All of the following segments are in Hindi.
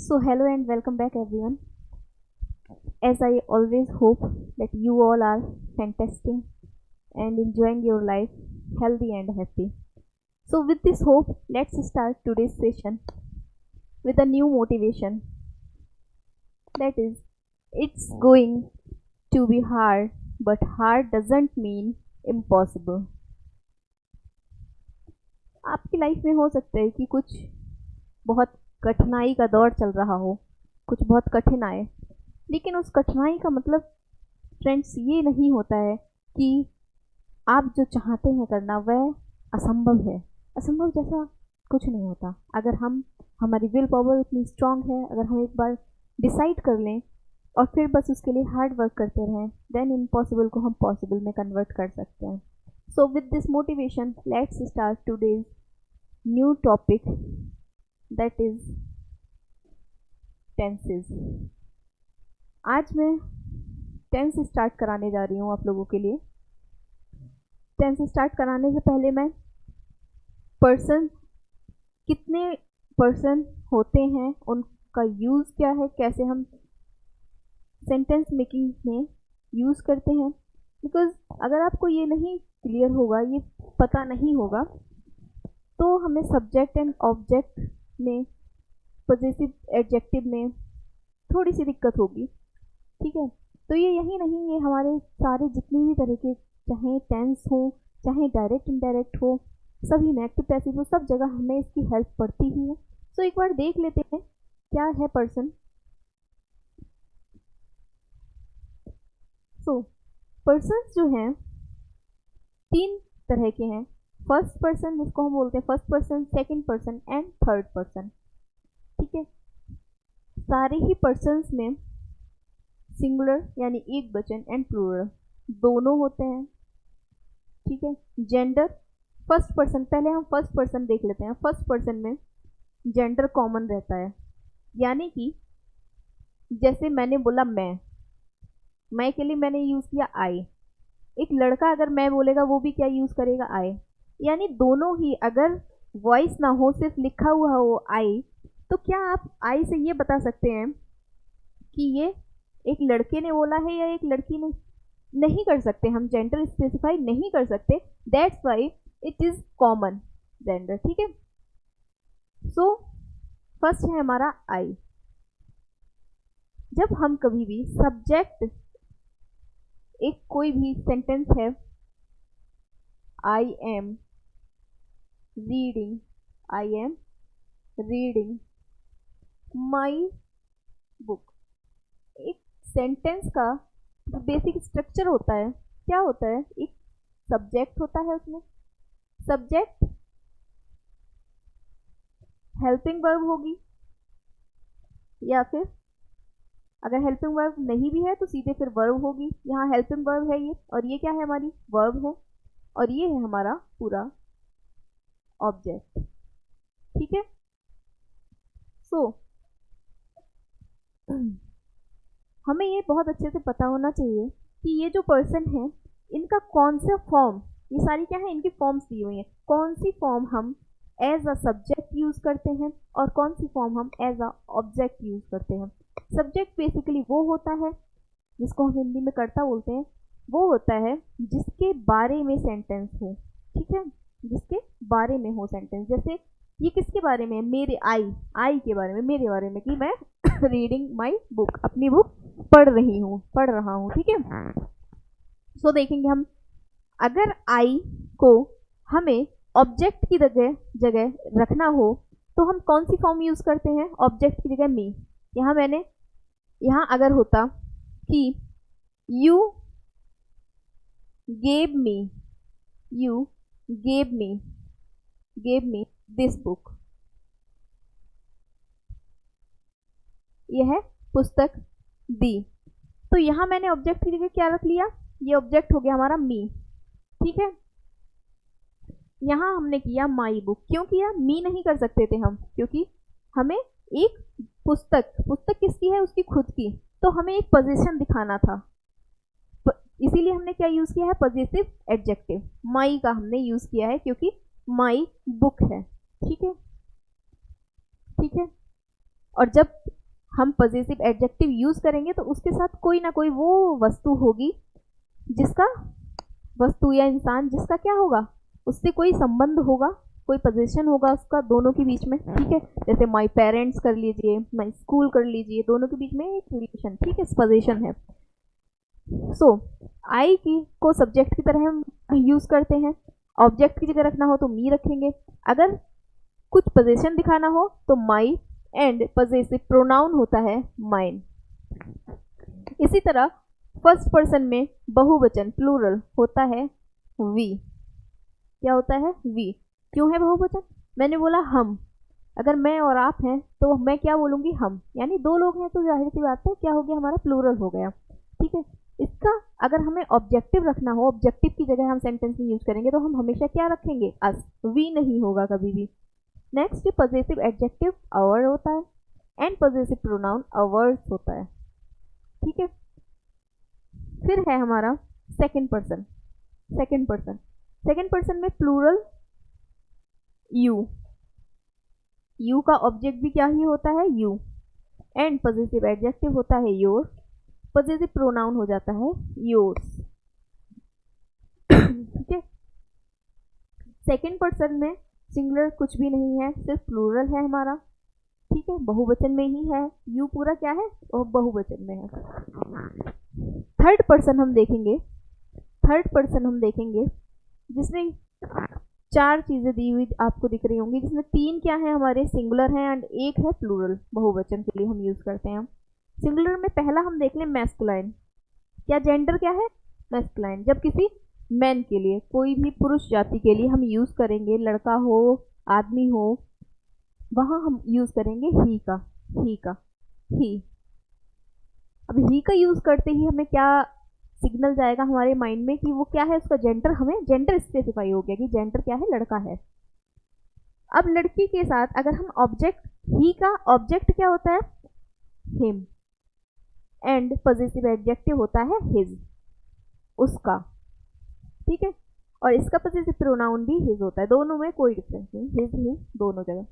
So, hello and welcome back, everyone. As I always hope that you all are fantastic and enjoying your life healthy and happy. So, with this hope, let's start today's session with a new motivation. That is, it's going to be hard, but hard doesn't mean impossible. आपकी लाइफ में हो सकता है कि कुछ बहुत कठिनाई का दौर चल रहा हो, कुछ बहुत कठिन आए, लेकिन उस कठिनाई का मतलब फ्रेंड्स ये नहीं होता है कि आप जो चाहते हैं करना वह असंभव है। असंभव जैसा कुछ नहीं होता। अगर हमारी विल पावर इतनी स्ट्रांग है, अगर हम एक बार डिसाइड कर लें और फिर बस उसके लिए हार्ड वर्क करते रहें, देन इम्पॉसिबल को हम पॉसिबल में कन्वर्ट कर सकते हैं। So with this motivation let's start today's new topic, that is tenses. आज मैं टेंस स्टार्ट कराने जा रही हूँ आप लोगों के लिए। टेंस स्टार्ट कराने से पहले मैं पर्सन, कितने पर्सन होते हैं, उनका यूज़ क्या है, कैसे हम सेंटेंस मेकिंग में यूज़ करते हैं, बिकॉज अगर आपको ये नहीं क्लियर होगा, ये पता नहीं होगा, तो हमें सब्जेक्ट एंड ऑब्जेक्ट में, पॉजेसिव एडजेक्टिव में थोड़ी सी दिक्कत होगी। ठीक है, तो ये यही नहीं, ये हमारे सारे जितनी भी तरह के, चाहे टेंस हो, चाहे डायरेक्ट इनडायरेक्ट हो, सभी में, एक्टिव पैसिव हो, सब जगह हमें इसकी हेल्प पड़ती ही है। सो एक बार देख लेते हैं क्या है पर्सन। सो पर्सन्स जो हैं तीन तरह के हैं। फर्स्ट पर्सन, जिसको हम बोलते हैं first person, second person and third person. ठीक है, सारे ही पर्सन्स में सिंगुलर यानी एक वचन एंड प्लूरल दोनों होते हैं। ठीक है, जेंडर फर्स्ट पर्सन, पहले हम फर्स्ट पर्सन देख लेते हैं। फर्स्ट पर्सन में जेंडर कॉमन रहता है, यानी कि जैसे मैंने बोला मैं के लिए मैंने यूज़ किया आई। एक लड़का अगर मैं बोलेगा वो भी क्या यूज़ करेगा, आई। यानी दोनों ही, अगर वॉइस ना हो, सिर्फ लिखा हुआ हो आई, तो क्या आप आई से ये बता सकते हैं कि ये एक लड़के ने बोला है या एक लड़की ने? नहीं कर सकते, हम जेंडर स्पेसिफाई नहीं कर सकते। That's why it is common gender. ठीक है, सो फर्स्ट है हमारा आई। जब हम कभी भी सब्जेक्ट, एक कोई भी सेंटेंस है, I am reading, I am reading my book, एक सेंटेंस का जो बेसिक स्ट्रक्चर होता है क्या होता है, एक सब्जेक्ट होता है, उसमें सब्जेक्ट हेल्पिंग वर्ब होगी, या फिर अगर हेल्पिंग वर्ब नहीं भी है तो सीधे फिर वर्ब होगी। यहाँ हेल्पिंग वर्ब है ये, और ये क्या है, हमारी वर्ब है, और ये है हमारा पूरा ऑब्जेक्ट। ठीक है, सो हमें ये बहुत अच्छे से पता होना चाहिए कि ये जो पर्सन है, इनका कौन सा फॉर्म, ये सारी क्या है, इनकी फॉर्म्स दी हुई हैं, कौन सी फॉर्म हम एज अ सब्जेक्ट यूज़ करते हैं और कौन सी फॉर्म हम एज अ ऑब्जेक्ट यूज़ करते हैं। सब्जेक्ट बेसिकली वो होता है जिसको हम हिंदी में कर्ता बोलते हैं, वो होता है जिसके बारे में सेंटेंस हो। ठीक है, जिसके बारे में हो सेंटेंस। जैसे ये किसके बारे में है, मेरे आई के बारे में, मेरे बारे में, कि मैं रीडिंग माई बुक, अपनी बुक पढ़ रहा हूँ। ठीक है, सो देखेंगे हम, अगर आई को हमें ऑब्जेक्ट की जगह रखना हो तो हम कौन सी फॉर्म यूज़ करते हैं, ऑब्जेक्ट की जगह मी। यहाँ अगर होता कि you gave me this book, यह है पुस्तक दी, तो यहाँ मैंने ऑब्जेक्ट की जगह क्या रख लिया, ये ऑब्जेक्ट हो गया हमारा मी। ठीक है, यहाँ हमने किया माई बुक, क्यों किया, मी नहीं कर सकते थे हम, क्योंकि हमें एक पुस्तक किसकी है, उसकी खुद की, तो हमें एक पोजीशन दिखाना था, इसीलिए हमने क्या यूज़ किया है, पॉजेसिव एडजेक्टिव माई का हमने यूज़ किया है, क्योंकि माई बुक है। ठीक है, और जब हम पजेसिव एडजेक्टिव यूज करेंगे तो उसके साथ कोई ना कोई वो वस्तु होगी जिसका, वस्तु या इंसान जिसका क्या होगा, उससे कोई संबंध होगा, कोई पोजीशन होगा उसका दोनों के बीच में, ठीक है। जैसे माई पेरेंट्स कर लीजिए, माई स्कूल कर लीजिए, दोनों के बीच में एक रिलेशन, ठीक है, पोजीशन है। सो आई की को सब्जेक्ट की तरह हम यूज करते हैं। ऑब्जेक्ट की जगह रखना हो तो मी रखेंगे, अगर कुछ पोजीशन दिखाना हो तो माई, एंड पजेसिव प्रोनाउन होता है माइन। इसी तरह फर्स्ट पर्सन में बहुवचन प्लूरल होता है वी। क्या होता है? वी। क्यों है बहुवचन? मैंने बोला हम, अगर मैं और आप हैं तो मैं क्या बोलूंगी? हम, यानी दो लोग हैं तो जाहिर सी बात है क्या हो गया, हमारा प्लूरल हो गया, ठीक है। इसका अगर हमें ऑब्जेक्टिव रखना हो, ऑब्जेक्टिव की जगह हम सेंटेंस में यूज करेंगे तो हम हमेशा क्या रखेंगे? अस, वी नहीं होगा कभी भी। नेक्स्ट पजेसिव एडजेक्टिव आवर होता है, एंड पजेसिव प्रोनाउन आवर्स होता है, ठीक है। फिर है हमारा second person. Second person, second person में प्लूरल यू, यू का ऑब्जेक्ट भी क्या ही होता है? यू, एंड पजेसिव एडजेक्टिव होता है योर, पजेसिव प्रोनाउन हो जाता है योर्स, ठीक है। सेकंड पर्सन में सिंगुलर कुछ भी नहीं है, सिर्फ प्लूरल है हमारा, ठीक है, बहुवचन में ही है, यू पूरा क्या है? और बहुवचन में है। थर्ड पर्सन हम देखेंगे, थर्ड पर्सन हम देखेंगे जिसमें चार चीजें दी हुई आपको दिख रही होंगी, जिसमें तीन क्या है हमारे सिंगुलर हैं एंड एक है प्लूरल, बहुवचन के लिए हम यूज करते हैं। सिंगुलर में पहला हम देख लें मैस्कुलाइन। क्या जेंडर क्या है? मैस्कुलाइन। जब किसी मैन के लिए, कोई भी पुरुष जाति के लिए हम यूज करेंगे, लड़का हो आदमी हो, वहां हम यूज करेंगे ही का, ही का, ही। अब ही का यूज करते ही हमें क्या सिग्नल जाएगा हमारे माइंड में कि वो क्या है, उसका जेंडर, हमें जेंडर स्पेसिफाई हो गया कि जेंडर क्या है, लड़का है। अब लड़की के साथ अगर हम ऑब्जेक्ट, ही का ऑब्जेक्ट क्या होता है? हिम, एंड पजेसिव एडजेक्टिव होता है हिज, उसका, ठीक है। और इसका पजेसिव प्रोनाउन भी हिज होता है, दोनों में कोई डिफरेंस नहीं, हिज हिज दोनों जगह।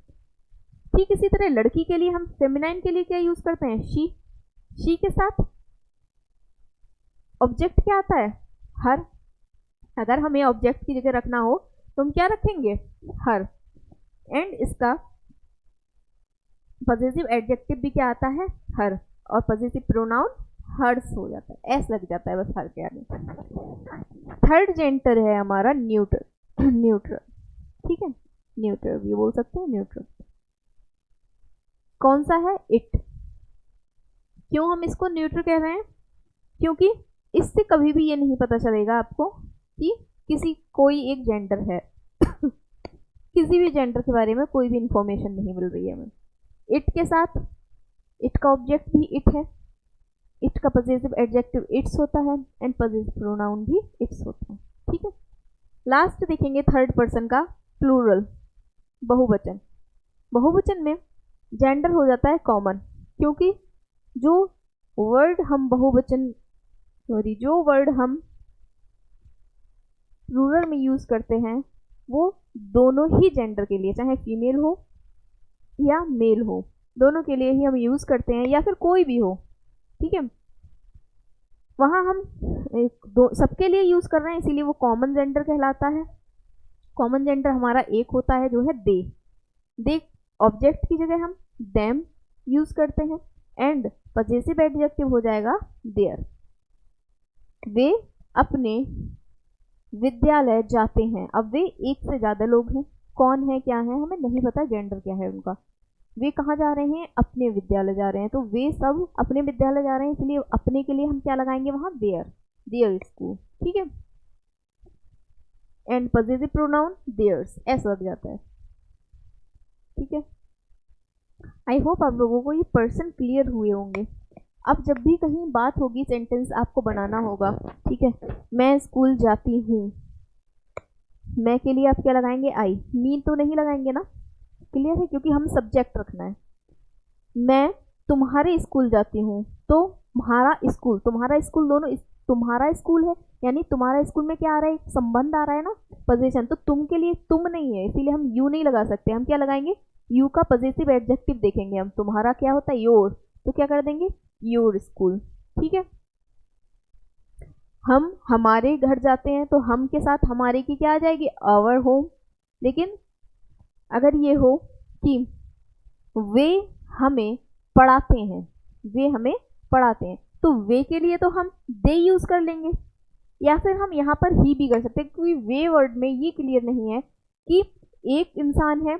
ठीक इसी तरह लड़की के लिए हम फेमिनाइन के लिए क्या यूज करते हैं? शी। शी के साथ ऑब्जेक्ट क्या आता है? हर। अगर हमें ऑब्जेक्ट की जगह रखना हो तो हम क्या रखेंगे? हर, एंड इसका पजेसिव एडजेक्टिव भी क्या आता है? हर, और पजेसिव प्रोनाउन हर्स हो जाता है, एस लग जाता है बस हर के आगे। थर्ड जेंडर है हमारा न्यूट्रल, न्यूट्रल, ठीक है, न्यूट्रल भी बोल सकते हैं, न्यूट्रल। कौन सा है? इट। क्यों हम इसको न्यूट्रल कह रहे हैं? क्योंकि इससे कभी भी ये नहीं पता चलेगा आपको कि किसी कोई एक जेंडर है किसी भी जेंडर के बारे में कोई भी इंफॉर्मेशन नहीं मिल रही है हमें। इट के साथ, इट का ऑब्जेक्ट भी इट है, इट का पजेसिव एडजेक्टिव इट्स होता है, एंड पजेसिव प्रोनाउन भी इट्स होता है, ठीक है। लास्ट देखेंगे थर्ड पर्सन का प्लूरल, बहुवचन। बहुवचन में जेंडर हो जाता है कॉमन, क्योंकि जो वर्ड हम बहुवचन, सॉरी, जो वर्ड हम प्लूरल में यूज करते हैं वो दोनों ही जेंडर के लिए, चाहे फीमेल हो या मेल हो, दोनों के लिए ही हम यूज करते हैं, या फिर कोई भी हो, ठीक है। वहां हम सबके लिए यूज कर रहे हैं, इसीलिए वो कॉमन जेंडर कहलाता है। कॉमन जेंडर हमारा एक होता है जो है दे। दे ऑब्जेक्ट की जगह हम देम यूज करते हैं, एंड पजेसिव एडजेक्टिव हो जाएगा देयर। वे अपने विद्यालय जाते हैं। अब वे एक से ज्यादा लोग हैं, कौन है क्या है हमें नहीं पता, जेंडर क्या है उनका। वे कहाँ जा रहे हैं? अपने विद्यालय जा रहे हैं, तो वे सब अपने विद्यालय जा रहे हैं, इसलिए अपने के लिए हम क्या लगाएंगे वहां? देयर, देयर स्कूल, ठीक है। एंड पजेसिव प्रोनाउन देयर्स, ऐसा लग जाता है, ठीक है। आई होप आप लोगों को ये पर्सन क्लियर हुए होंगे। अब जब भी कहीं बात होगी, सेंटेंस आपको बनाना होगा, ठीक है। मैं स्कूल जाती हूँ, मैं के लिए आप क्या लगाएंगे? आई। मी तो नहीं लगाएंगे ना, क्लियर है, क्योंकि हम सब्जेक्ट रखना है। मैं तुम्हारे स्कूल जाती हूँ, तो तुम्हारा स्कूल, तुम्हारा स्कूल, दोनों तुम्हारा स्कूल है, यानी तुम्हारा स्कूल में क्या आ रहा है? संबंध आ रहा है ना, पोजीशन। तो तुम के लिए तुम नहीं है, इसीलिए हम यू नहीं लगा सकते, हम क्या लगाएंगे? यू का पजेसिव एडजेक्टिव देखेंगे हम। तुम्हारा क्या होता है? योर, तो क्या कर देंगे, योर स्कूल। ठीक है, हम हमारे घर जाते हैं तो हम के साथ हमारे की क्या आ जाएगी, आवर होम। लेकिन अगर ये हो कि वे हमें पढ़ाते हैं, वे हमें पढ़ाते हैं, तो वे के लिए तो हम दे यूज कर लेंगे, या फिर हम यहाँ पर ही भी कर सकते हैं, क्योंकि वे वर्ड में ये क्लियर नहीं है कि एक इंसान है,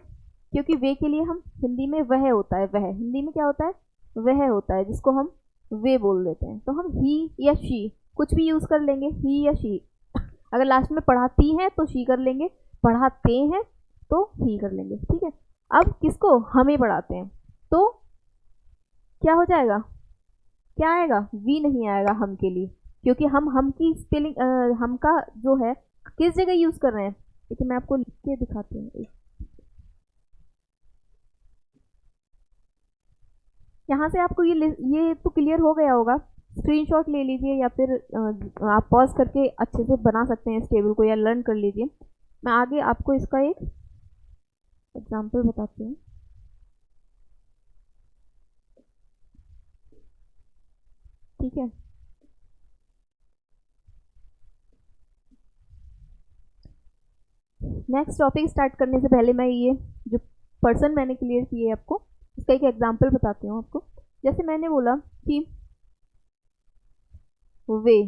क्योंकि वे के लिए हम हिंदी में वह होता है, वह हिंदी में क्या होता है, वह होता है, जिसको हम वे बोल देते हैं। तो हम ही या शी कुछ भी यूज कर लेंगे, ही या शी। अगर लास्ट में पढ़ाती हैं तो शी कर लेंगे, पढ़ाते हैं तो ही कर लेंगे। ठीक है, अब किसको, हमें पढ़ाते हैं, तो क्या हो जाएगा, क्या आएगा, वी नहीं आएगा हम के लिए, क्योंकि हम की स्पेलिंग हम का जो है किस जगह यूज कर रहे हैं। देखिए मैं आपको लिख के दिखाती हूँ, यहाँ से आपको ये तो क्लियर हो गया होगा। स्क्रीनशॉट ले लीजिए या फिर आप पॉज करके अच्छे से बना सकते हैं इस टेबल को, या लर्न कर लीजिए। मैं आगे आपको इसका एक एग्जाम्पल बताती हूँ। ठीक है, नेक्स्ट टॉपिक स्टार्ट करने से पहले मैं ये जो पर्सन मैंने क्लियर किए आपको, इसका एक एग्जाम्पल बताती हूँ आपको। जैसे मैंने बोला कि वे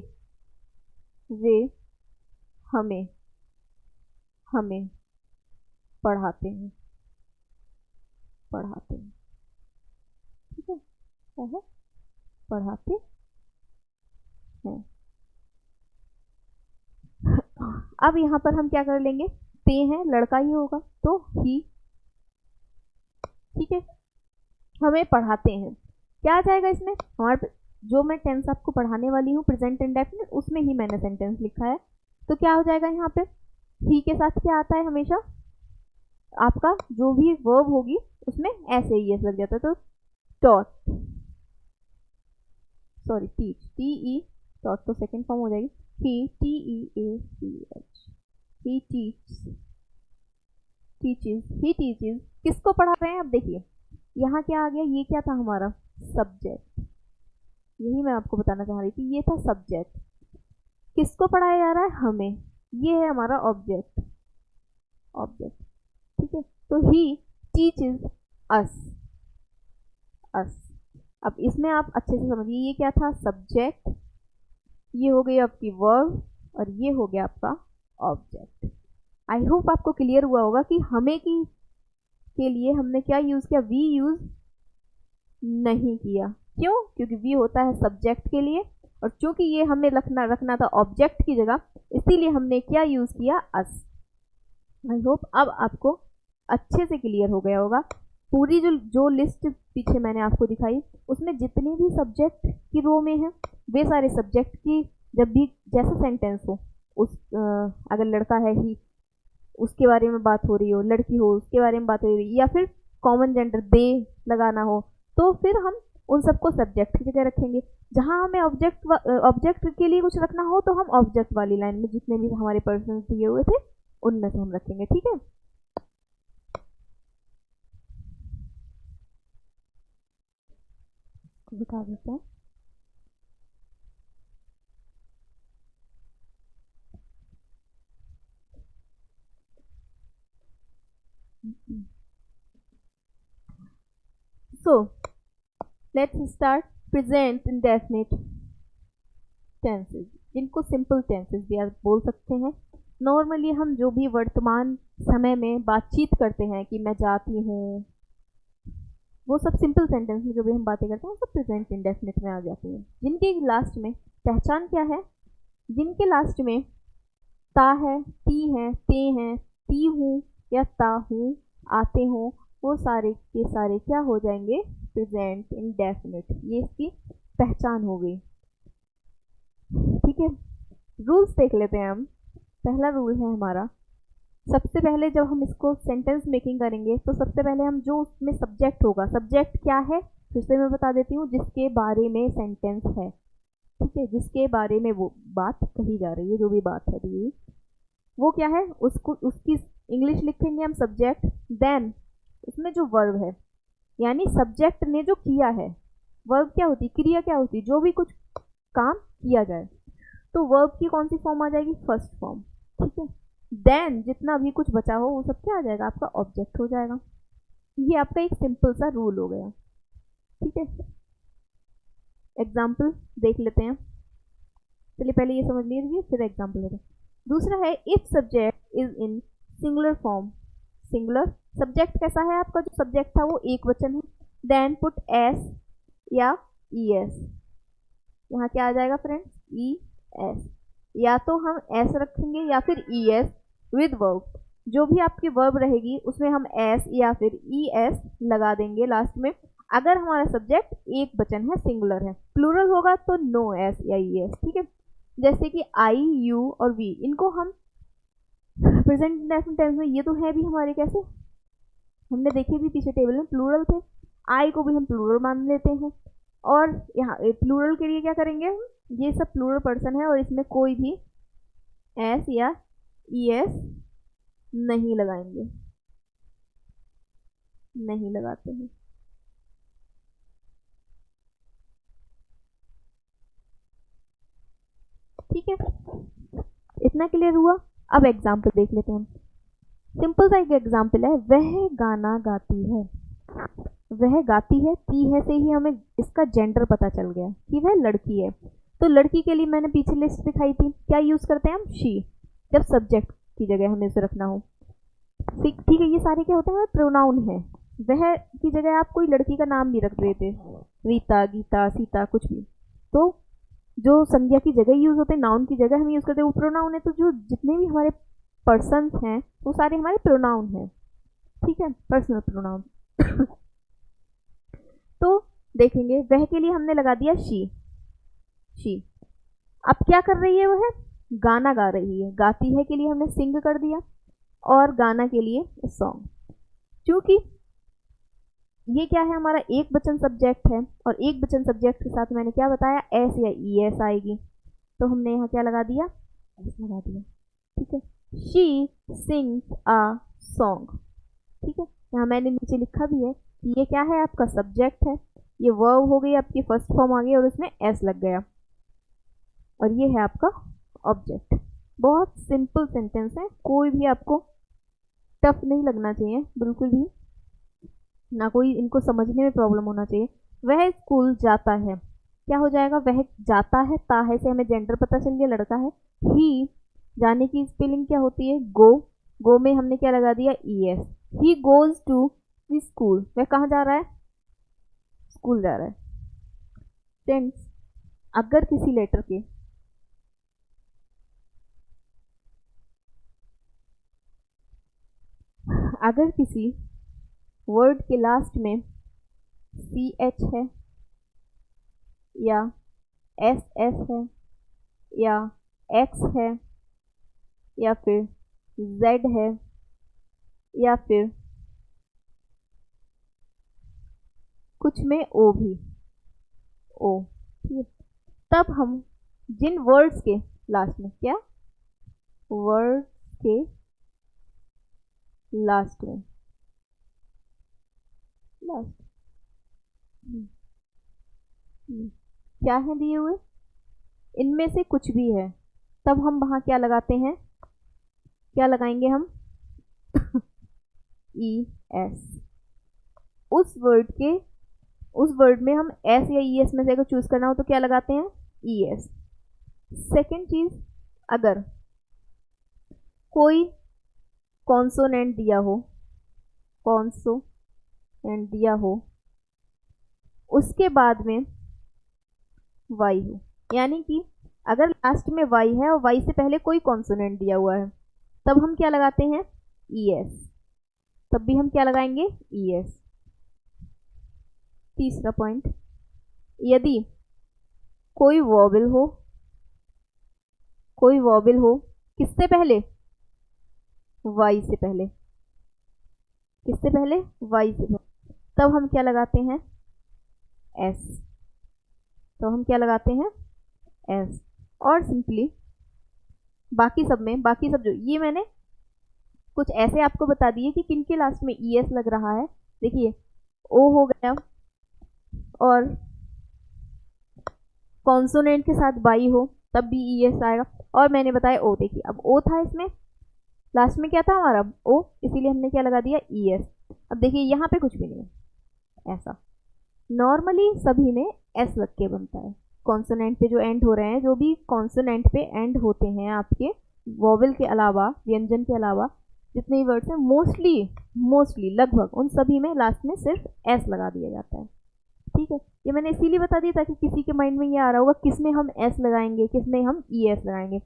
वे हमें हमें पढ़ाते हैं, पढ़ाते हैं। ठीक है, क्या है, पढ़ाते हैं। अब यहाँ पर हम क्या कर लेंगे, ते हैं, लड़का ही होगा तो ही। ठीक है, हमें पढ़ाते हैं, क्या आ जाएगा इसमें, हमारे जो मैं टेंस आपको पढ़ाने वाली हूँ प्रेजेंट इंडेफिनिट, उसमें ही मैंने सेंटेंस लिखा है। तो क्या हो जाएगा, यहाँ पे ही के साथ क्या आता है, हमेशा आपका जो भी वर्ब होगी उसमें ऐसे ही एस लग जाता है। तो taught, sorry teach, T E, taught तो सेकंड फॉर्म हो जाएगी, he, T E A C H, he teach, teaches, he teaches. किसको पढ़ा रहे हैं, अब देखिए यहाँ क्या आ गया, ये क्या था हमारा सब्जेक्ट, यही मैं आपको बताना चाह रही थी, ये था सब्जेक्ट। किसको पढ़ाया जा रहा है, हमें, ये है हमारा ऑब्जेक्ट, ऑब्जेक्ट। ठीक है, तो ही टीचेस अस, अस। अब इसमें आप अच्छे से समझिए, ये क्या था, सब्जेक्ट, ये हो गई आपकी वर्ब, और ये हो गया आपका ऑब्जेक्ट। आई होप आपको क्लियर हुआ होगा कि हमें की के लिए हमने क्या यूज किया, वी यूज नहीं किया। क्यों, क्योंकि वी होता है सब्जेक्ट के लिए, और चूंकि ये हमें रखना था ऑब्जेक्ट की जगह, इसीलिए हमने क्या यूज किया, अस। आई होप अब आपको अच्छे से क्लियर हो गया होगा। पूरी जो लिस्ट पीछे मैंने आपको दिखाई, उसमें जितने भी सब्जेक्ट की रो में है, वे सारे सब्जेक्ट की जब भी जैसा सेंटेंस हो, उस अगर लड़का है ही, उसके बारे में बात हो रही हो, लड़की हो उसके बारे में बात हो रही, या फिर कॉमन जेंडर दे लगाना हो, तो फिर हम उन सबको सब्जेक्ट की जगह रखेंगे। जहां हमें ऑब्जेक्ट के लिए कुछ रखना हो, तो हम ऑब्जेक्ट वाली लाइन में जितने भी हमारे पर्सन दिए हुए थे उनमें से हम रखेंगे। ठीक है, बता देते हैं। So let's start present indefinite tenses, जिनको सिंपल टेंसेस भी आप बोल सकते हैं। नॉर्मली हम जो भी वर्तमान समय में बातचीत करते हैं कि मैं जाती हूँ, वो सब सिंपल सेंटेंस में जो भी हम बातें करते हैं वो सब प्रेजेंट इंडेफिनिट में आ जाती हैं। जिनके लास्ट में पहचान क्या है, जिनके लास्ट में ता है, ती है, ते हैं, ती हूँ या ता हूँ, आते हो, वो सारे के सारे क्या हो जाएंगे, प्रेजेंट इंडेफिनिट। ये इसकी पहचान हो गई। ठीक है, रूल्स देख लेते हैं हम। पहला रूल है हमारा, सबसे पहले जब हम इसको सेंटेंस मेकिंग करेंगे तो सबसे पहले हम जो उसमें सब्जेक्ट होगा, सब्जेक्ट क्या है फिर से मैं बता देती हूँ, जिसके बारे में सेंटेंस है। ठीक है, जिसके बारे में वो बात कही जा रही है, जो भी बात है दी, वो क्या है, उसको उसकी इंग्लिश लिखेंगे हम सब्जेक्ट, देन उसमें जो वर्ब है, यानी सब्जेक्ट ने जो किया है, वर्ब क्या होती है, क्रिया क्या होती है, जो भी कुछ काम किया जाए, तो वर्ब की कौन सी फॉर्म आ जाएगी, फर्स्ट फॉर्म, ठीक है। देन जितना भी कुछ बचा हो वो सब क्या आ जाएगा, आपका ऑब्जेक्ट हो जाएगा। ये आपका एक सिंपल सा रूल हो गया, ठीक है। एग्जाम्पल देख लेते हैं, चलिए पहले ये समझ लीजिए फिर एग्जाम्पल लेते हैं। दूसरा है if subject is in singular form, singular subject कैसा है आपका, जो सब्जेक्ट था वो एक वचन है, देन पुट एस या ई एस, यहाँ क्या आ जाएगा फ्रेंड्स, ई एस, या तो हम एस रखेंगे या फिर ई एस विद वर्ब, जो भी आपकी वर्ब रहेगी उसमें हम एस या फिर ई एस लगा देंगे लास्ट में, अगर हमारा सब्जेक्ट एक वचन है, सिंगुलर है। प्लूरल होगा तो नो एस या ई एस, ठीक है। जैसे कि आई, यू और वी, इनको हम प्रेजेंट इंडेफिनिट टेंस में, ये तो है भी हमारे कैसे, हमने देखे भी पीछे टेबल में प्लूरल थे, आई को भी हम प्लूरल मान लेते हैं, और यहाँ प्लूरल के लिए क्या करेंगे हम, ये सब प्लूरल पर्सन है और इसमें कोई भी एस या ई एस नहीं लगाएंगे, नहीं लगाते हैं, ठीक है। इतना क्लियर हुआ। अब एग्जाम्पल देख लेते हैं। सिंपल सा एक एग्जाम्पल है, वह गाना गाती है, वह गाती है, ती है से ही हमें इसका जेंडर पता चल गया कि वह लड़की है। तो लड़की के लिए मैंने पीछे लिस्ट दिखाई थी, क्या यूज करते हैं हम, शी, जब सब्जेक्ट की जगह हमें उसे रखना हो, ठीक है। ये सारे क्या होते हैं, प्रोनाउन है, वह की जगह आप कोई लड़की का नाम भी रख देते, रीता, गीता, सीता, कुछ भी, तो जो संज्ञा की जगह यूज होते हैं, नाउन की जगह हम यूज करते हैं वो प्रोनाउन है। तो जो जितने भी हमारे पर्सन्स हैं वो सारे हमारे प्रोनाउन हैं, ठीक है, पर्सनल प्रोनाउन। तो देखेंगे वह के लिए हमने लगा दिया शी, शी। अब क्या कर रही है, वह गाना गा रही है, गाती है के लिए हमने सिंग कर दिया, और गाना के लिए सॉन्ग। क्योंकि ये क्या है, हमारा एक वचन सब्जेक्ट है, और एक वचन सब्जेक्ट के साथ मैंने क्या बताया, एस या ई एस आएगी, तो हमने यहाँ क्या लगा दिया, एस लगा दिया, ठीक है। शी सिंग्स अ सॉन्ग, ठीक है। यहाँ मैंने नीचे लिखा भी है कि ये क्या है, आपका सब्जेक्ट है, ये वर्ब हो गई आपकी फर्स्ट फॉर्म आ गई और उसमें एस लग गया, और ये है आपका ऑब्जेक्ट। बहुत सिंपल सेंटेंस है, कोई भी आपको टफ नहीं लगना चाहिए बिल्कुल भी, ना कोई इनको समझने में प्रॉब्लम होना चाहिए। वह स्कूल जाता है, क्या हो जाएगा, वह जाता है, ता है से हमें जेंडर पता चल गया, लड़का है। ही, जाने की स्पेलिंग क्या होती है, गो, गो में हमने क्या लगा दिया, E S. He goes to the school, वह कहाँ जा रहा है, स्कूल जा रहा है। फ्रेंड्स, अगर किसी लेटर के अगर किसी वर्ड के लास्ट में सी एच है, या एस एस है, या एक्स है, या फिर जेड है, या फिर कुछ में ओ भी, ओ, ठीक है, तब हम जिन वर्ड्स के लास्ट में, क्या वर्ड के लास्ट में, लास्ट क्या है दिए हुए, इनमें से कुछ भी है, तब हम वहां क्या लगाते हैं, क्या लगाएंगे हम, ई एस। उस वर्ड में हम एस या ई एस में से अगर चूज करना हो तो क्या लगाते हैं, ई एस। सेकेंड चीज, अगर कोई कॉन्सोनेंट दिया हो, कॉन्सोनेंट दिया हो, उसके बाद में वाई हो, यानी कि अगर लास्ट में वाई है और वाई से पहले कोई कॉन्सोनेंट दिया हुआ है, तब हम क्या लगाते हैं, ई एस, तब भी हम क्या लगाएंगे, ई एस। तीसरा पॉइंट, यदि कोई वॉवेल हो किससे पहले, वाई से पहले, किससे पहले, वाई से पहले, तब हम क्या लगाते हैं, एस, तो हम क्या लगाते हैं, एस। और सिंपली बाकी सब जो ये मैंने कुछ ऐसे आपको बता दिए कि किन के लास्ट में ई एस लग रहा है। देखिए, ओ हो गया, और कॉन्सोनेंट के साथ बाई हो तब भी ई एस आएगा। और मैंने बताया ओ, देखिए अब ओ था इसमें, लास्ट में क्या था हमारा ओ, इसीलिए हमने क्या लगा दिया ई एस। अब देखिए यहाँ पे कुछ भी नहीं है ऐसा, नॉर्मली सभी में एस लग के बनता है। कॉन्सोनेंट पे जो एंड हो रहे हैं, जो भी कॉन्सोनेंट पे एंड होते हैं आपके वोवेल के अलावा, व्यंजन के अलावा जितने भी वर्ड्स हैं, मोस्टली लगभग उन सभी में लास्ट में सिर्फ एस लगा दिया जाता है। ठीक है, ये मैंने इसीलिए बता दिया ताकि किसी के माइंड में ये आ रहा होगा किस में हम एस लगाएंगे, किस में हम ई एस लगाएंगे।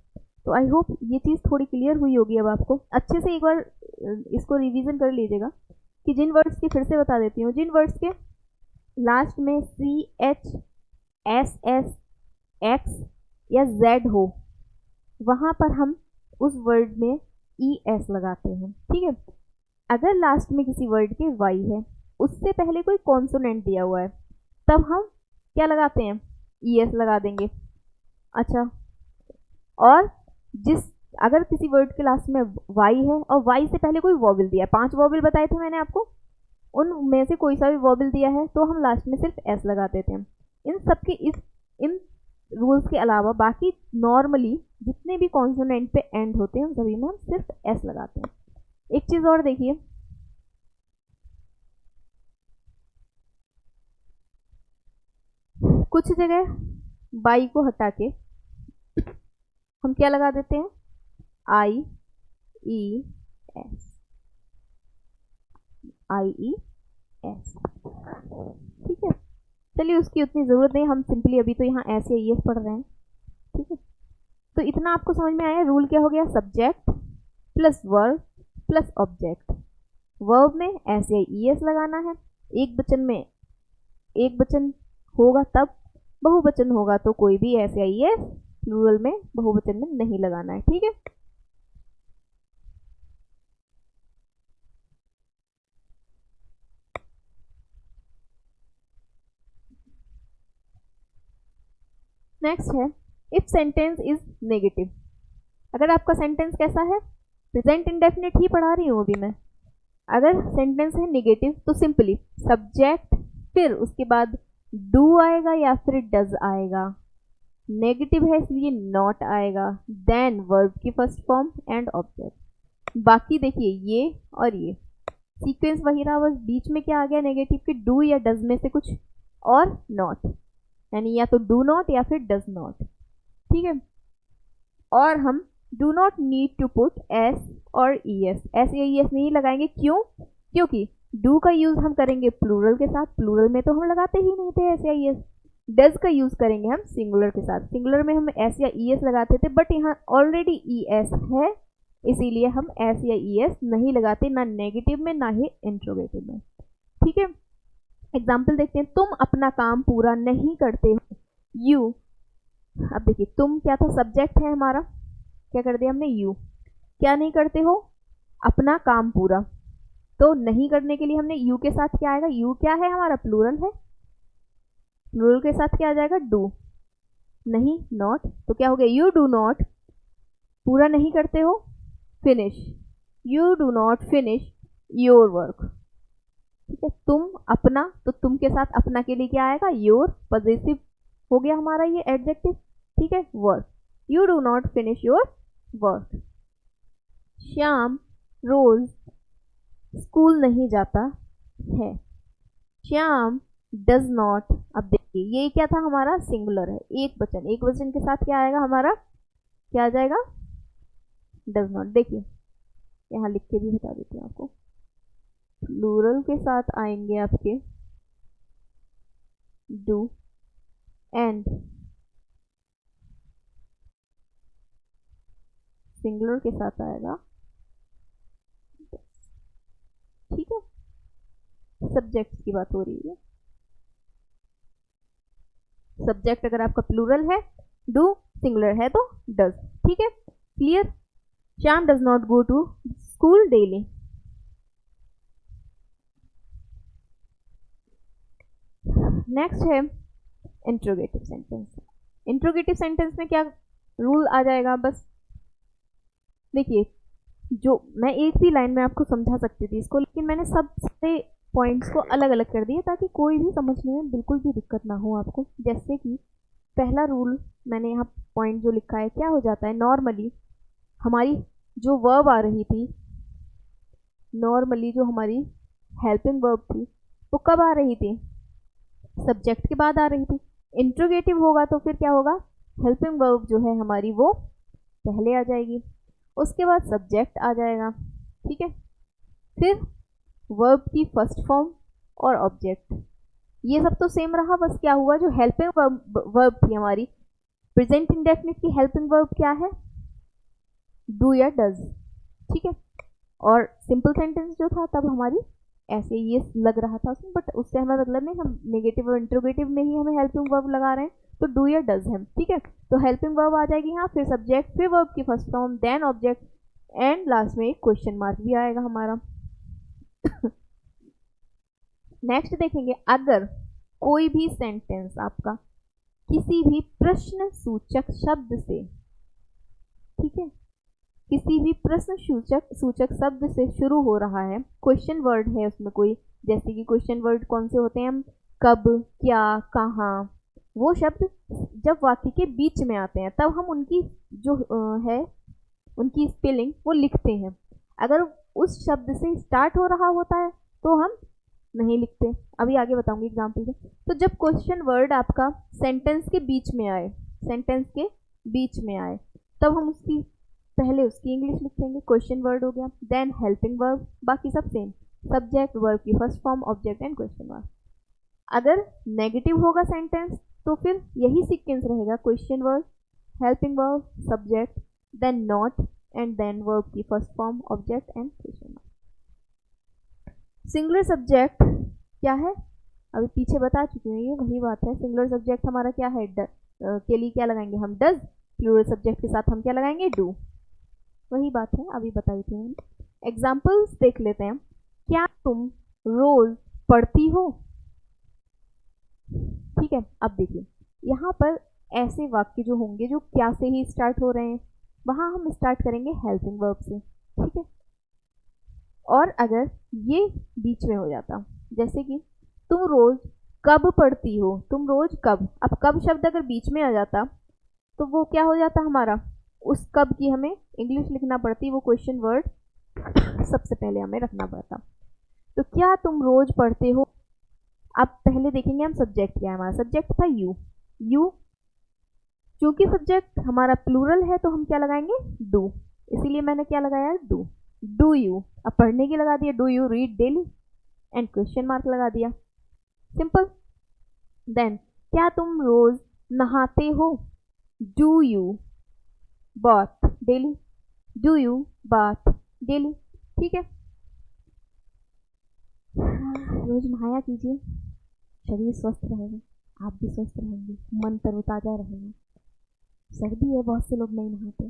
तो आई होप ये चीज़ थोड़ी क्लियर हुई होगी। अब आपको अच्छे से एक बार इसको रिवीजन कर लीजिएगा कि जिन वर्ड्स की, फिर से बता देती हूँ, जिन वर्ड्स के लास्ट में C H S S X या जेड हो वहाँ पर हम उस वर्ड में ई एस लगाते हैं। ठीक है, अगर लास्ट में किसी वर्ड के वाई है, उससे पहले कोई कॉन्सोनेंट दिया हुआ है, तब हम क्या लगाते हैं, ई एस लगा देंगे। अच्छा, और अगर किसी वर्ड के लास्ट में वाई है और वाई से पहले कोई वॉवल दिया है, 5 वॉवल बताए थे मैंने आपको, उनमें से कोई सा भी वॉवल दिया है तो हम लास्ट में सिर्फ एस लगा देते हैं। इन सब के इन रूल्स के अलावा बाकी नॉर्मली जितने भी कॉन्सोनेंट पे एंड होते हैं उन सभी में हम सिर्फ एस लगाते हैं। एक चीज़ और देखिए, कुछ जगह बाई को हटा के हम क्या लगा देते हैं, आई ई एस, आई ई एस। ठीक है, चलिए उसकी उतनी ज़रूरत नहीं, हम सिंपली अभी तो यहाँ एस या ई एस पढ़ रहे हैं। ठीक है, तो इतना आपको समझ में आया। रूल क्या हो गया, subject plus verb plus object. Verb में एस या ई एस लगाना है, एक वचन में एक वचन होगा तब, बहुवचन होगा तो कोई भी एस या ई एस, प्लूरल में बहुवचन में नहीं लगाना है। ठीक है, नेक्स्ट है इफ सेंटेंस इज नेगेटिव। अगर आपका सेंटेंस कैसा है, प्रेजेंट इंडेफिनिट ही पढ़ा रही हूँ अभी मैं। अगर सेंटेंस है नेगेटिव तो सिंपली सब्जेक्ट, फिर उसके बाद डू आएगा या फिर डज आएगा। नेगेटिव है इसलिए नॉट आएगा, देन वर्ब की फर्स्ट फॉर्म एंड ऑब्जेक्ट। बाकी देखिए ये और ये सीक्वेंस वही रहा, बस बीच में क्या आ गया नेगेटिव के, डू या डज में से कुछ और नॉट, यानी या तो डू नॉट या फिर डज नॉट। ठीक है, और हम do not need to put S और ई एस, एस या ई एस नहीं लगाएंगे। क्यों, क्योंकि डू का यूज हम करेंगे प्लूरल के साथ, प्लूरल में तो हम लगाते ही नहीं थे एस या ई एस। डज का यूज करेंगे हम सिंगुलर के साथ, सिंगुलर में हम एस या ई एस लगाते थे, बट यहाँ ऑलरेडी ई एस है इसीलिए हम एस या ई एस नहीं लगाते, ना नेगेटिव में ना ही इंट्रोगेटिव में। ठीक है, एग्जाम्पल देखते हैं, तुम अपना काम पूरा नहीं करते हो, यू। अब देखिए तुम क्या था, सब्जेक्ट है हमारा, क्या कर दिया हमने, यू। क्या नहीं करते हो, अपना काम पूरा, तो नहीं करने के लिए हमने यू के साथ क्या आएगा, यू क्या है हमारा, प्लूरल है, प्लूरल के साथ क्या आ जाएगा, डू। नहीं नॉट, तो क्या हो गया, यू डू नॉट, पूरा नहीं करते हो, finish, you do not finish your work. ठीक है, तुम अपना, तो तुम के साथ अपना के लिए क्या आएगा, योर, पॉजिटिव हो गया हमारा ये एडजेक्टिव। ठीक है, work, you do not finish your work. Shyam रोज स्कूल नहीं जाता है, श्याम डज नॉट। अब देखिए ये क्या था हमारा, सिंगुलर है, एक वचन, एक वचन के साथ क्या आएगा हमारा, क्या आ जाएगा, डज नॉट। देखिए यहाँ लिख के भी बता देती हूँ आपको, प्लूरल के साथ आएंगे आपके डू एंड सिंगुलर के साथ आएगा। ठीक है, सब्जेक्ट की बात हो रही है, सब्जेक्ट अगर आपका प्लूरल है, डू सिंगुलर है तो डज। ठीक है, clear. Shyam does not go to school daily. Next है इंट्रोगेटिव सेंटेंस। इंट्रोगेटिव सेंटेंस में क्या रूल आ जाएगा, बस देखिए, जो मैं एक भी लाइन में आपको समझा सकती थी इसको, लेकिन मैंने सब सारे पॉइंट्स को अलग अलग कर दिए ताकि कोई भी समझने में बिल्कुल भी दिक्कत ना हो आपको। जैसे कि पहला रूल मैंने यहाँ पॉइंट जो लिखा है, क्या हो जाता है, नॉर्मली हमारी जो वर्ब आ रही थी, नॉर्मली जो हमारी हेल्पिंग वर्ब थी वो कब आ रही थी, सब्जेक्ट के बाद आ रही थी। इंट्रोगेटिव होगा तो फिर क्या होगा, हेल्पिंग वर्ब जो है हमारी वो पहले आ जाएगी, उसके बाद सब्जेक्ट आ जाएगा, ठीक है। फिर वर्ब की फर्स्ट फॉर्म और ऑब्जेक्ट, ये सब तो सेम रहा, बस क्या हुआ, जो हेल्पिंग वर्ब थी हमारी, प्रेजेंट इंडेफिनिट की हेल्पिंग वर्ब क्या है, डू या डज, ठीक है। और सिंपल सेंटेंस जो था तब हमारी ऐसे ये लग रहा था उसमें, बट उससे हमें मतलब नहीं, हम नेगेटिव और इंट्रोगेटिव में ही हमें हेल्पिंग वर्ब लगा रहे हैं, तो डू या डज है, ठीक है। तो हेल्पिंग वर्ब आ जाएगी यहाँ, फिर सब्जेक्ट, फिर वर्ब की first form, then object, and last में एक क्वेश्चन मार्क भी आएगा हमारा। नेक्स्ट देखेंगे, अगर कोई भी सेंटेंस आपका किसी भी प्रश्न सूचक शब्द से, ठीक है, किसी भी प्रश्न सूचक शब्द से शुरू हो रहा है, क्वेश्चन वर्ड है उसमें कोई, जैसे कि क्वेश्चन वर्ड कौन से होते हैं, हम कब, क्या, कहाँ, वो शब्द जब वाक्य के बीच में आते हैं तब हम उनकी जो है उनकी स्पेलिंग वो लिखते हैं। अगर उस शब्द से स्टार्ट हो रहा होता है तो हम नहीं लिखते, अभी आगे बताऊंगी एग्जाम्पल से। तो जब क्वेश्चन वर्ड आपका सेंटेंस के बीच में आए, सेंटेंस के बीच में आए, तब हम उसकी पहले उसकी इंग्लिश लिखेंगे, क्वेश्चन वर्ड हो गया, देन हेल्पिंग वर्ब, बाकी सब सेम, सब्जेक्ट, वर्ब की first form, object and question mark. अगर नेगेटिव होगा सेंटेंस तो फिर यही सीक्वेंस रहेगा, question word, helping verb, subject, then not, and then verb की first form, object and question mark. Singular subject क्या है, अभी पीछे बता चुके हैं, ये वही बात है। सिंगुलर सब्जेक्ट हमारा क्या है, के लिए क्या लगाएंगे हम, डज, प्लूरल सब्जेक्ट के साथ हम क्या लगाएंगे, डू, वही बात है, अभी बताई थी मैंने। एग्जाम्पल्स देख लेते हैं, क्या तुम रोज पढ़ती हो, ठीक है। अब देखिए यहाँ पर ऐसे वाक्य जो होंगे जो क्या से ही स्टार्ट हो रहे हैं, वहां हम स्टार्ट करेंगे हेल्पिंग वर्ब से, ठीक है। और अगर ये बीच में हो जाता, जैसे कि तुम रोज कब पढ़ती हो, तुम रोज कब, अब कब शब्द अगर बीच में आ जाता तो वो क्या हो जाता हमारा, उस कब की हमें इंग्लिश लिखना पड़ती, वो क्वेश्चन वर्ड सबसे पहले हमें रखना पड़ता। तो क्या तुम रोज पढ़ते हो, अब पहले देखेंगे हम सब्जेक्ट क्या है, हमारा सब्जेक्ट था यू, यू, चूंकि सब्जेक्ट हमारा प्लूरल है तो हम क्या लगाएंगे, डू, इसीलिए मैंने क्या लगाया, डू, डू यू, अब पढ़ने की लगा दिया, do you read daily, and question mark लगा दिया, सिंपल। देन क्या तुम रोज नहाते हो, do you bath daily, do you bath daily, ठीक है। रोज नहाया कीजिए, शरीर स्वस्थ रहेगा, आप भी स्वस्थ रहेंगे, मन तरोताजा रहेगा। सर्दी है, बहुत से लोग नहीं नहाते,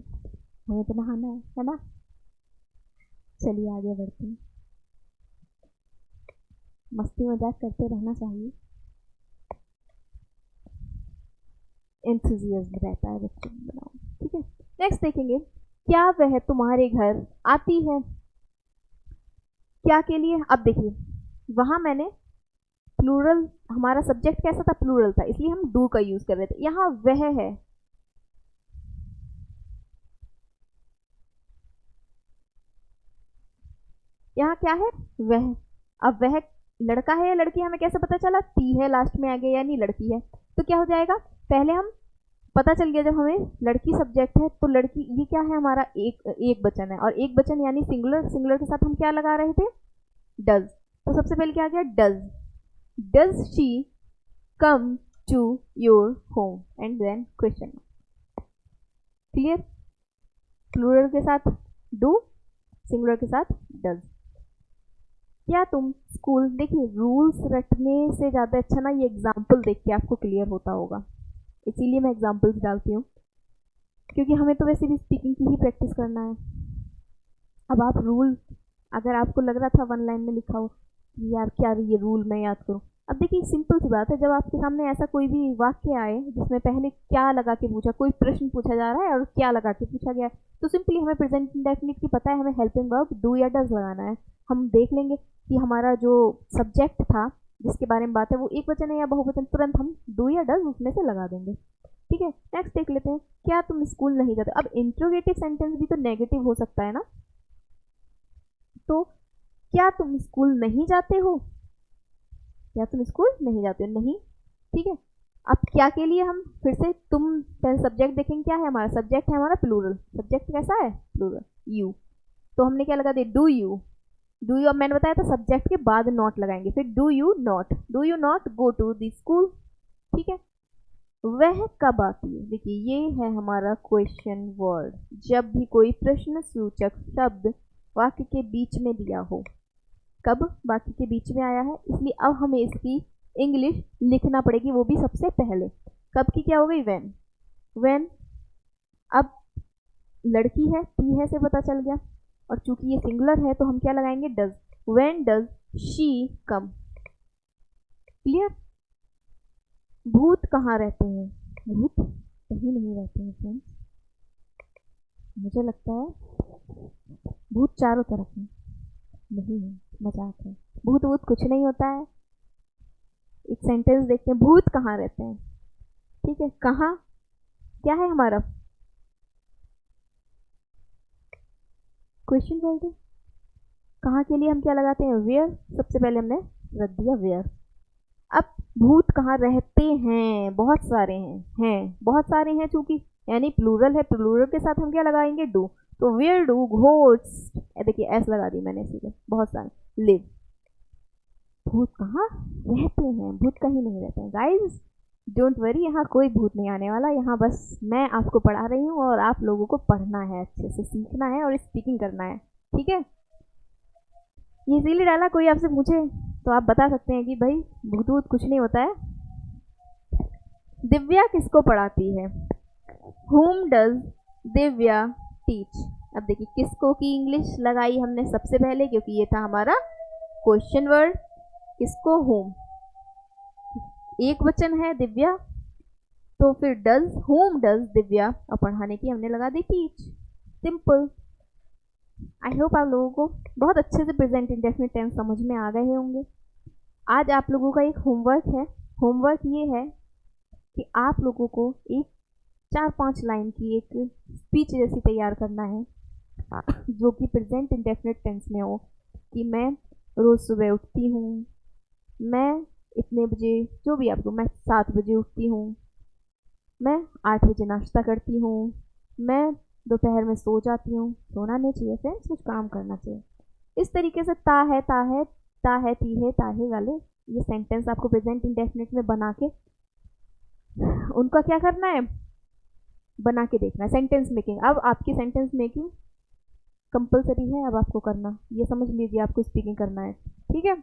हमें तो नहाना है ना। चलिए आगे बढ़ते हैं, मस्ती मजाक करते रहना चाहिए, एंथुजियाज्म रहता है बच्चों में बनाओ, ठीक है। नेक्स्ट देखेंगे, क्या वह तुम्हारे घर आती है, क्या के लिए, अब देखिए वहां मैंने प्लूरल, हमारा सब्जेक्ट कैसा था, प्लूरल था, इसलिए हम डू का यूज कर रहे थे, यहाँ वह है, यहाँ क्या है, वह, अब वह लड़का है या लड़की, हमें कैसे पता चला, टी है लास्ट में आ गया, यानी लड़की है, तो क्या हो जाएगा, पहले हम पता चल गया, जब हमें लड़की सब्जेक्ट है तो लड़की, ये क्या है हमारा, एक वचन है, और एक वचन यानी सिंगुलर, सिंगुलर के साथ हम क्या लगा रहे थे, डज, तो सबसे पहले क्या आ गया, does, does she come to your home, and then question, clear, plural के साथ डू, सिंगुलर के साथ डज। क्या तुम स्कूल, देखिए रूल्स रटने से ज़्यादा अच्छा ना ये एग्जाम्पल देख के आपको क्लियर होता होगा, इसीलिए मैं एग्जाम्पल्स डालती हूँ, क्योंकि हमें तो वैसे भी स्पीकिंग की ही प्रैक्टिस करना है। अब आप रूल, अगर आपको लग रहा था वन लाइन में लिखा हो कि यार क्या ये रूल मैं याद करूँ, अब देखिए सिंपल सी बात है, जब आपके सामने ऐसा कोई भी वाक्य आए जिसमें पहले क्या लगा के पूछा, कोई प्रश्न पूछा जा रहा है और क्या लगा के पूछा गया है, तो सिंपली हमें प्रेजेंट इंडेफिनिट की पता है, हमें हेल्पिंग वर्ब डू या डज लगाना है। हम देख लेंगे कि हमारा जो सब्जेक्ट था जिसके बारे में बात है वो एक वचन है या बहुवचन, तुरंत हम डू या डज उसमें से लगा देंगे। ठीक है, नेक्स्ट देख लेते हैं, क्या तुम स्कूल नहीं जाते। अब इंट्रोगेटिव सेंटेंस भी तो नेगेटिव हो सकता है ना, तो क्या तुम स्कूल नहीं जाते हो, क्या तुम स्कूल नहीं जाते हो, नहीं। ठीक है, अब क्या के लिए हम फिर से तुम पहले सब्जेक्ट देखेंगे, क्या है हमारा सब्जेक्ट, है हमारा प्लूरल, सब्जेक्ट कैसा है प्लूरल, यू, तो हमने क्या लगा दिया, डू यू, अब मैंने बताया था सब्जेक्ट के बाद नॉट लगाएंगे, फिर do you not go to the school. ठीक है, वह कब आती है, देखिए ये है हमारा क्वेश्चन वर्ड, जब भी कोई प्रश्न सूचक शब्द वाक्य के बीच में दिया हो, कब वाक्य के बीच में आया है, इसलिए अब हमें इसकी इंग्लिश लिखना पड़ेगी, वो भी सबसे पहले, कब की क्या हो गई, व्हेन। अब लड़की है, टी है से पता चल गया, और चूंकि ये सिंगुलर है तो हम क्या लगाएंगे, does, when does she come, clear. भूत कहाँ रहते हैं, भूत कहीं नहीं रहते हैं फ्रेंड्स, मुझे लगता है भूत चारों तरफ है, नहीं है, मजाक है, भूत भूत कुछ नहीं होता है। एक सेंटेंस देखते हैं, भूत कहाँ रहते हैं, ठीक है, कहाँ क्या है हमारा क्वेश्चन वर्ड है, कहाँ के लिए हम क्या लगाते हैं, वेयर, सबसे पहले हमने रख दिया वेयर। अब भूत कहाँ रहते हैं, बहुत सारे हैं बहुत सारे हैं, चूंकि यानी प्लूरल है, प्लूरल के साथ हम क्या लगाएंगे, डू, तो वेयर डू घोस्ट, देखिए एस लगा दी मैंने इसीलिए, बहुत सारे, लिव। भूत कहाँ रहते हैं, भूत कहीं नहीं रहते हैं गाइज, डोंट वरी, यहाँ कोई भूत नहीं आने वाला, यहाँ बस मैं आपको पढ़ा रही हूँ और आप लोगों को पढ़ना है, अच्छे से सीखना है और स्पीकिंग करना है, ठीक है। ये इसीलिए डाला, कोई आपसे पूछे तो आप बता सकते हैं कि भाई भूत भूत कुछ नहीं होता है। दिव्या किसको पढ़ाती है, whom does दिव्या टीच। अब देखिए किसको की इंग्लिश लगाई हमने सबसे पहले, क्योंकि ये था हमारा क्वेश्चन वर्ड, किसको, whom, एक वचन है दिव्या, तो फिर डज, whom डज दिव्या, और पढ़ाने की हमने लगा दी टीच, सिंपल। आई होप आप लोगों को बहुत अच्छे से प्रेजेंट इंडेफिनिट टेंस समझ में आ गए होंगे। आज आप लोगों का एक होमवर्क है, होमवर्क ये है कि आप लोगों को एक 4-5 लाइन की एक स्पीच जैसी तैयार करना है, जो कि प्रेजेंट इंडेफिनिट टेंस में हो, कि मैं रोज़ सुबह उठती हूँ, मैं इतने बजे, जो भी आपको, मैं 7 बजे उठती हूँ, मैं 8 बजे नाश्ता करती हूँ, मैं दोपहर में सो जाती हूँ, सोना नहीं चाहिए फ्रेंड्स, कुछ काम करना चाहिए। इस तरीके से ता है, ती है, ताहे वाले ये सेंटेंस आपको प्रेजेंट इंडेफिनिट में बना के उनका क्या करना है, बना के देखना है, सेंटेंस मेकिंग। अब आपकी सेंटेंस मेकिंग कंपलसरी है, अब आपको करना, ये समझ लीजिए आपको स्पीकिंग करना है, ठीक है।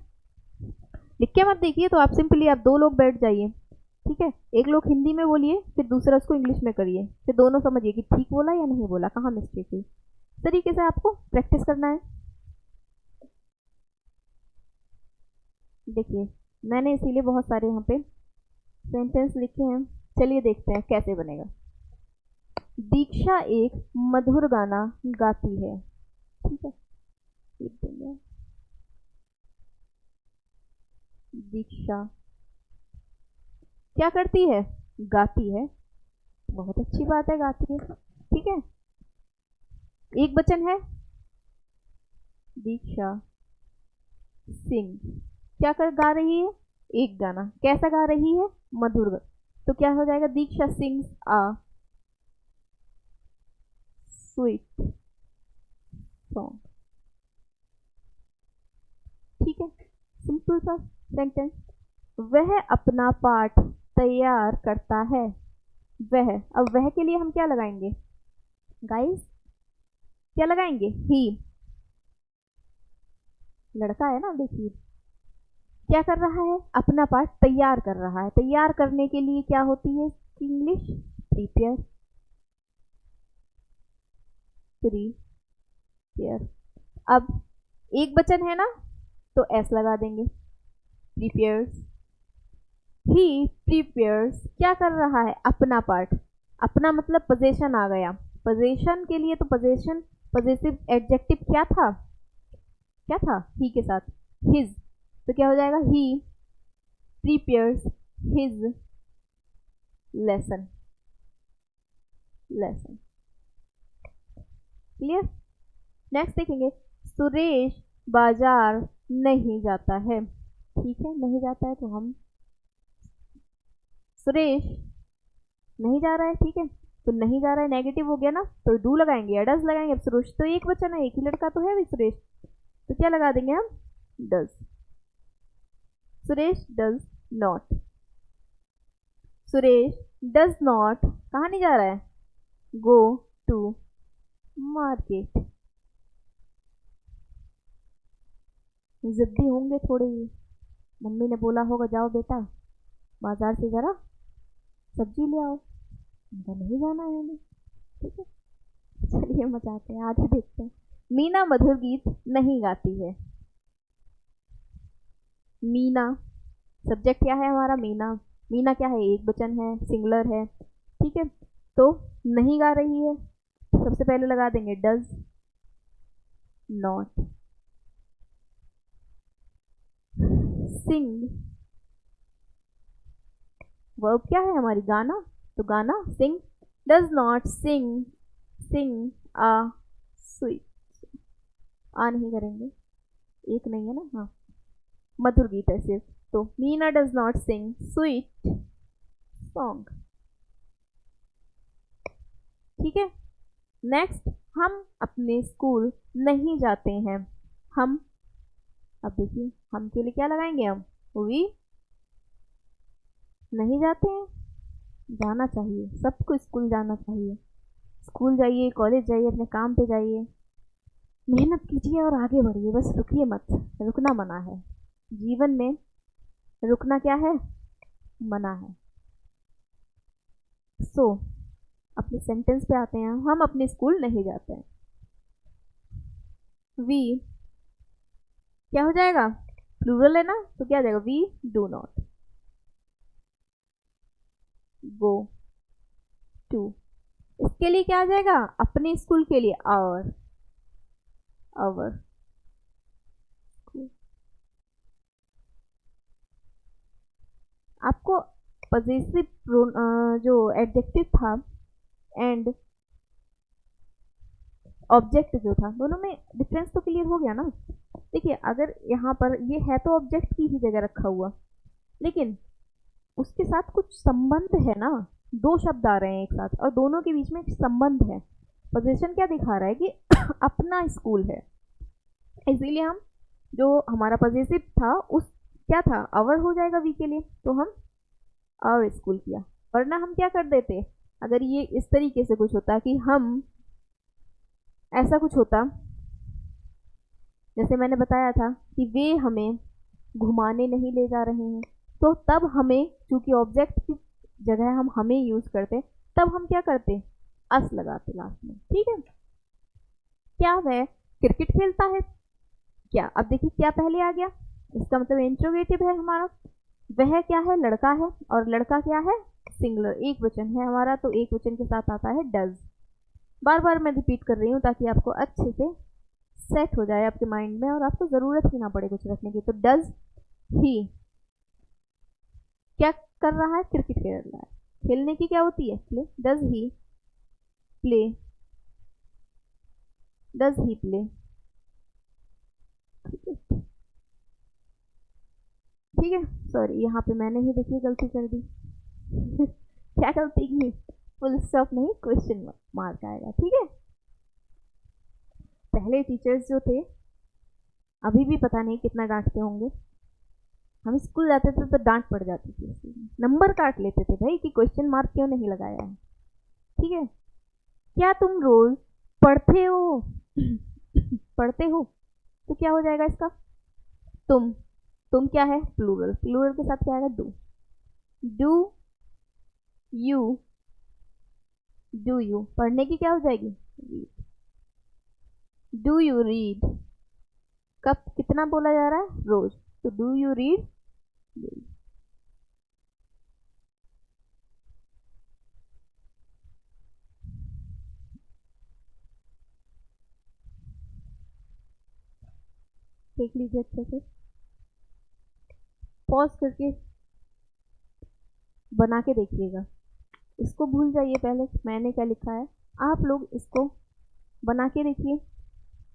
लिख के मत देखिए, तो आप सिंपली आप 2 लोग बैठ जाइए, ठीक है, एक लोग हिंदी में बोलिए, फिर दूसरा उसको इंग्लिश में करिए, फिर दोनों समझिए कि ठीक बोला या नहीं बोला, कहाँ मिस्टेक हुई, इस तरीके से आपको प्रैक्टिस करना है। देखिए मैंने इसीलिए बहुत सारे यहाँ पे सेंटेंस लिखे हैं, चलिए देखते हैं कैसे बनेगा। दीक्षा एक मधुर गाना गाती है, ठीक है, लिख देंगे दीक्षा क्या करती है, गाती है, बहुत अच्छी बात है, गाती है, ठीक है। एक वचन है, दीक्षा सिंग, क्या कर गा रही है, एक गाना, कैसा गा रही है, मधुर, तो क्या हो जाएगा, दीक्षा सिंग्स आ स्वीट सॉन्ग, ठीक है, सिंपल सा सेंटेंस। वह अपना पाठ तैयार करता है, वह, अब वह के लिए हम क्या लगाएंगे गाइस, क्या लगाएंगे, ही, लड़का है ना, देखिए क्या कर रहा है, अपना पाठ तैयार कर रहा है, तैयार करने के लिए क्या होती है इंग्लिश, प्रिपेयर, प्रिपेयर। अब एक वचन है ना, तो एस लगा देंगे, प्रिपेयर्स, ही प्रिपेयर्स, क्या कर रहा है, अपना पार्ट, अपना मतलब पोजेशन आ गया, पोजेशन के लिए तो पोजेशन, पोजेसिव एडजेक्टिव क्या था, ही के साथ हिज, तो क्या हो जाएगा, he prepares his lesson, lesson. Clear. Next देखेंगे, सुरेश बाजार नहीं जाता है। ठीक है, नहीं जाता है तो हम सुरेश नहीं जा रहा है, ठीक है, तो नहीं जा रहा है नेगेटिव हो गया ना, तो डू लगाएंगे या डज लगाएंगे। अब सुरेश तो एक वचन है, एक ही लड़का तो है भी सुरेश, तो क्या लगा देंगे हम, does. Suresh does not, Suresh does not कहाँ नहीं जा रहा है, गो टू मार्केट। जिद्दी होंगे थोड़े ही, मम्मी ने बोला होगा जाओ बेटा बाजार से जरा सब्जी ले आओ, उनका नहीं जाना है हमें। ठीक है, चलिए मचाते हैं, आगे देखते हैं। मीना मधुर गीत नहीं गाती है। मीना, सब्जेक्ट क्या है हमारा, मीना। मीना क्या है, एक वचन है, सिंगुलर है, ठीक है, तो नहीं गा रही है, सबसे पहले लगा देंगे डज नॉट। सिंग, वर्ब क्या है हमारी, गाना, तो गाना sing, does not sing, sing a sweet, आ नहीं करेंगे, एक नहीं है ना, हाँ मधुर गीत है सिर्फ, तो Meena does not sing sweet song. ठीक है, नेक्स्ट, हम अपने स्कूल नहीं जाते हैं। हम, अब देखिए हम के लिए क्या लगाएंगे हम, वी, नहीं जाते हैं, जाना चाहिए, सबको स्कूल जाना चाहिए, स्कूल जाइए, कॉलेज जाइए, अपने काम पे जाइए, मेहनत कीजिए और आगे बढ़िए, बस रुकिए मत, रुकना मना है जीवन में, रुकना क्या है, मना है। सो अपने सेंटेंस पे आते हैं, हम अपने स्कूल नहीं जाते हैं। वी क्या हो जाएगा, प्लूरल है ना, तो क्या आ जाएगा, we do not go to. इसके लिए क्या आ जाएगा, अपने स्कूल के लिए आवर, आवर। आपको पजेसिव जो एडजेक्टिव था एंड ऑब्जेक्ट जो था, दोनों में डिफरेंस तो क्लियर हो गया ना। देखिए अगर यहाँ पर ये है तो ऑब्जेक्ट की ही जगह रखा हुआ, लेकिन उसके साथ कुछ संबंध है ना, दो शब्द आ रहे हैं एक साथ और दोनों के बीच में एक संबंध है। पोजीशन क्या दिखा रहा है कि अपना स्कूल है, इसीलिए हम जो हमारा पॉजिटिव था उस क्या था, अवर हो जाएगा वी के लिए, तो हम आवर स्कूल किया। वरना हम क्या कर देते, अगर ये इस तरीके से कुछ होता कि हम ऐसा कुछ होता, जैसे मैंने बताया था कि वे हमें घुमाने नहीं ले जा रहे हैं, तो तब हमें, चूंकि ऑब्जेक्ट की जगह हम हमें यूज करते, तब हम क्या करते, अस लगाते लास्ट में। ठीक है, क्या वह क्रिकेट खेलता है, क्या, अब देखिए क्या पहले आ गया, इसका मतलब इंट्रोगेटिव है हमारा। वह क्या है, लड़का है, और लड़का क्या है, सिंगुलर, एक वचन है हमारा, तो एक वचन के साथ आता है डज। बार बार मैं रिपीट कर रही हूँ ताकि आपको अच्छे से सेट हो जाए आपके माइंड में और आपको ज़रूरत ही ना पड़े कुछ रखने की। तो डज ही क्या कर रहा है, क्रिकेट खेल रहा है, खेलने की क्या होती है, play, does he play, does he play. ठीक है, सॉरी यहाँ पे मैंने ही देखिए गलती कर दी क्या गलती की, फुल स्टॉप नहीं, क्वेश्चन मार्क आएगा। ठीक है, पहले टीचर्स जो थे अभी भी पता नहीं कितना डांटते होंगे, हम स्कूल जाते थे तो डांट पड़ जाती थी, नंबर काट लेते थे भाई कि क्वेश्चन मार्क क्यों नहीं लगाया है। ठीक है, क्या तुम रोज पढ़ते हो पढ़ते हो, तो क्या हो जाएगा इसका, तुम क्या है, प्लूरल, प्लूरल के साथ क्या आएगा, डू यू, डू यू, पढ़ने की क्या हो जाएगी, डू यू रीड, कब कितना बोला जा रहा है, रोज, तो डू यू रीड। देख लीजिए अच्छे से, पॉज करके बना के देखिएगा। इसको भूल जाइए, पहले मैंने क्या लिखा है, आप लोग इसको बना के देखिए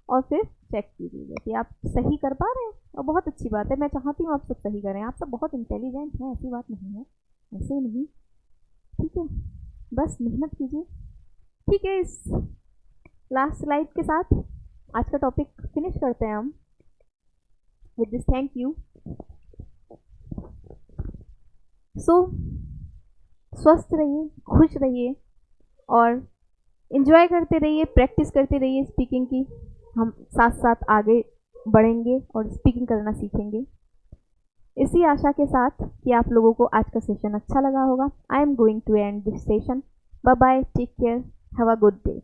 और फिर चेक कीजिएगा कि आप सही कर पा रहे हैं। और बहुत अच्छी बात है, मैं चाहती हूँ आप सब सही करें, आप सब बहुत इंटेलिजेंट हैं, ऐसी बात नहीं है, ऐसे नहीं, ठीक है, बस मेहनत कीजिए। ठीक है, इस लास्ट स्लाइड के साथ आज का टॉपिक फिनिश करते हैं हम विद दिस थैंक यू। सो स्वस्थ रहिए, खुश रहिए और इन्जॉय करते रहिए, प्रैक्टिस करते रहिए स्पीकिंग की। हम साथ साथ आगे बढ़ेंगे और स्पीकिंग करना सीखेंगे। इसी आशा के साथ कि आप लोगों को आज का सेशन अच्छा लगा होगा, I am going to end this session. Bye bye, take care, have a good day.